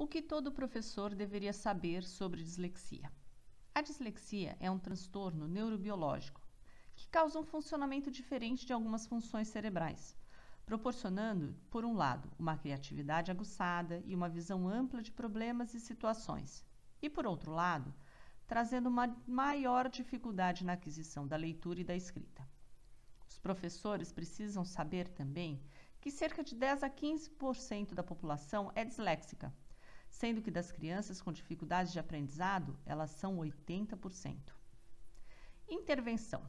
O que todo professor deveria saber sobre dislexia? A dislexia é um transtorno neurobiológico que causa um funcionamento diferente de algumas funções cerebrais, proporcionando, por um lado, uma criatividade aguçada e uma visão ampla de problemas e situações, e, por outro lado, trazendo uma maior dificuldade na aquisição da leitura e da escrita. Os professores precisam saber também que cerca de 10 a 15% da população é disléxica, sendo que das crianças com dificuldades de aprendizado, elas são 80%. Intervenção.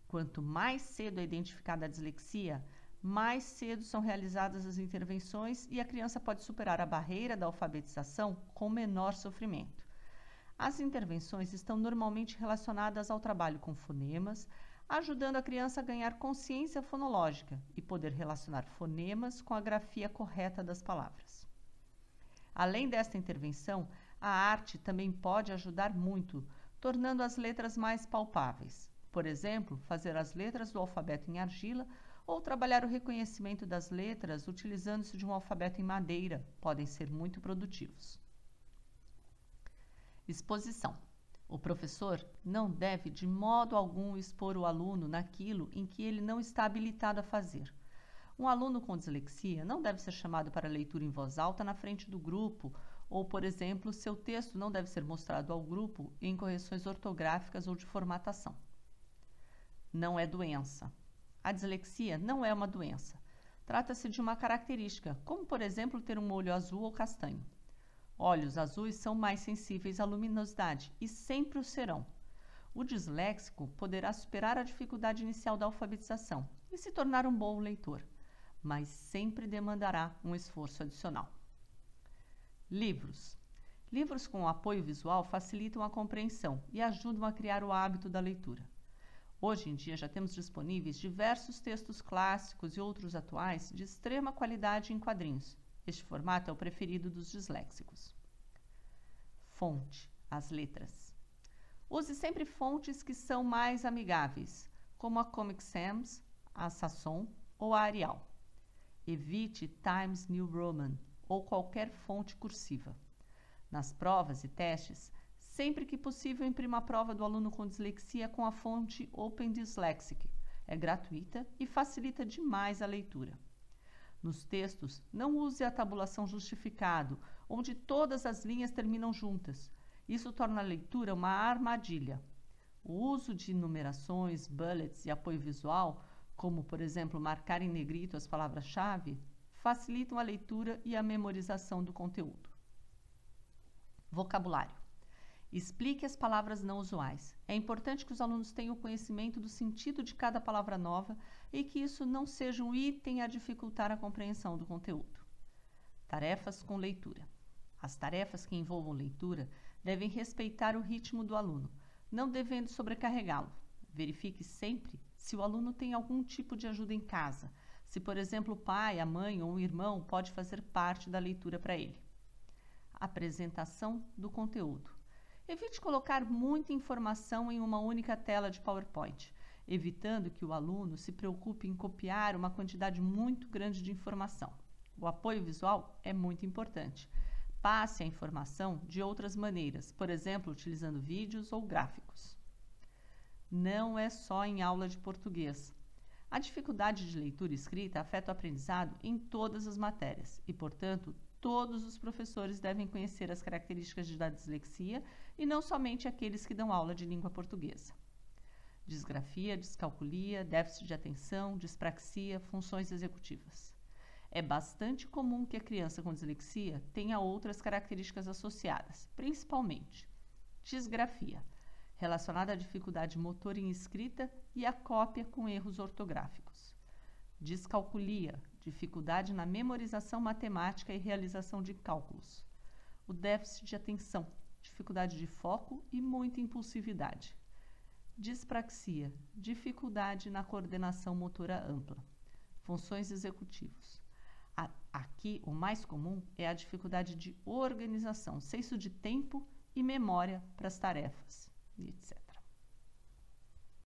Quanto mais cedo é identificada a dislexia, mais cedo são realizadas as intervenções e a criança pode superar a barreira da alfabetização com menor sofrimento. As intervenções estão normalmente relacionadas ao trabalho com fonemas, ajudando a criança a ganhar consciência fonológica e poder relacionar fonemas com a grafia correta das palavras. Além desta intervenção, a arte também pode ajudar muito, tornando as letras mais palpáveis. Por exemplo, fazer as letras do alfabeto em argila ou trabalhar o reconhecimento das letras utilizando-se de um alfabeto em madeira podem ser muito produtivos. Exposição. O professor não deve de modo algum expor o aluno naquilo em que ele não está habilitado a fazer. Um aluno com dislexia não deve ser chamado para leitura em voz alta na frente do grupo, ou, por exemplo, seu texto não deve ser mostrado ao grupo em correções ortográficas ou de formatação. Não é doença. A dislexia não é uma doença. Trata-se de uma característica, como, por exemplo, ter um olho azul ou castanho. Olhos azuis são mais sensíveis à luminosidade e sempre o serão. O disléxico poderá superar a dificuldade inicial da alfabetização e se tornar um bom leitor, mas sempre demandará um esforço adicional. Livros. Livros com apoio visual facilitam a compreensão e ajudam a criar o hábito da leitura. Hoje em dia já temos disponíveis diversos textos clássicos e outros atuais de extrema qualidade em quadrinhos. Este formato é o preferido dos disléxicos. Fonte, as letras. Use sempre fontes que são mais amigáveis, como a Comic Sans, a Sasson ou a Arial. Evite Times New Roman ou qualquer fonte cursiva. Nas provas e testes, sempre que possível, imprima a prova do aluno com dislexia com a fonte Open Dyslexic. É gratuita e facilita demais a leitura. Nos textos, não use a tabulação justificado, onde todas as linhas terminam juntas. Isso torna a leitura uma armadilha. O uso de numerações, bullets e apoio visual, como, por exemplo, marcar em negrito as palavras-chave, facilitam a leitura e a memorização do conteúdo. Vocabulário. Explique as palavras não usuais. É importante que os alunos tenham conhecimento do sentido de cada palavra nova e que isso não seja um item a dificultar a compreensão do conteúdo. Tarefas com leitura. As tarefas que envolvam leitura devem respeitar o ritmo do aluno, não devendo sobrecarregá-lo. Verifique sempre se o aluno tem algum tipo de ajuda em casa, se, por exemplo, o pai, a mãe ou o irmão pode fazer parte da leitura para ele. Apresentação do conteúdo. Evite colocar muita informação em uma única tela de PowerPoint, evitando que o aluno se preocupe em copiar uma quantidade muito grande de informação. O apoio visual é muito importante. Passe a informação de outras maneiras, por exemplo, utilizando vídeos ou gráficos. Não é só em aula de português. A dificuldade de leitura e escrita afeta o aprendizado em todas as matérias e, portanto, todos os professores devem conhecer as características da dislexia e não somente aqueles que dão aula de língua portuguesa. Disgrafia, descalculia, déficit de atenção, dispraxia, funções executivas. É bastante comum que a criança com dislexia tenha outras características associadas, principalmente disgrafia, relacionada à dificuldade motora em escrita e à cópia com erros ortográficos. Descalculia, dificuldade na memorização matemática e realização de cálculos. O déficit de atenção, dificuldade de foco e muita impulsividade. Dispraxia, dificuldade na coordenação motora ampla. Funções executivas. Aqui, o mais comum é a dificuldade de organização, senso de tempo e memória para as tarefas, etc.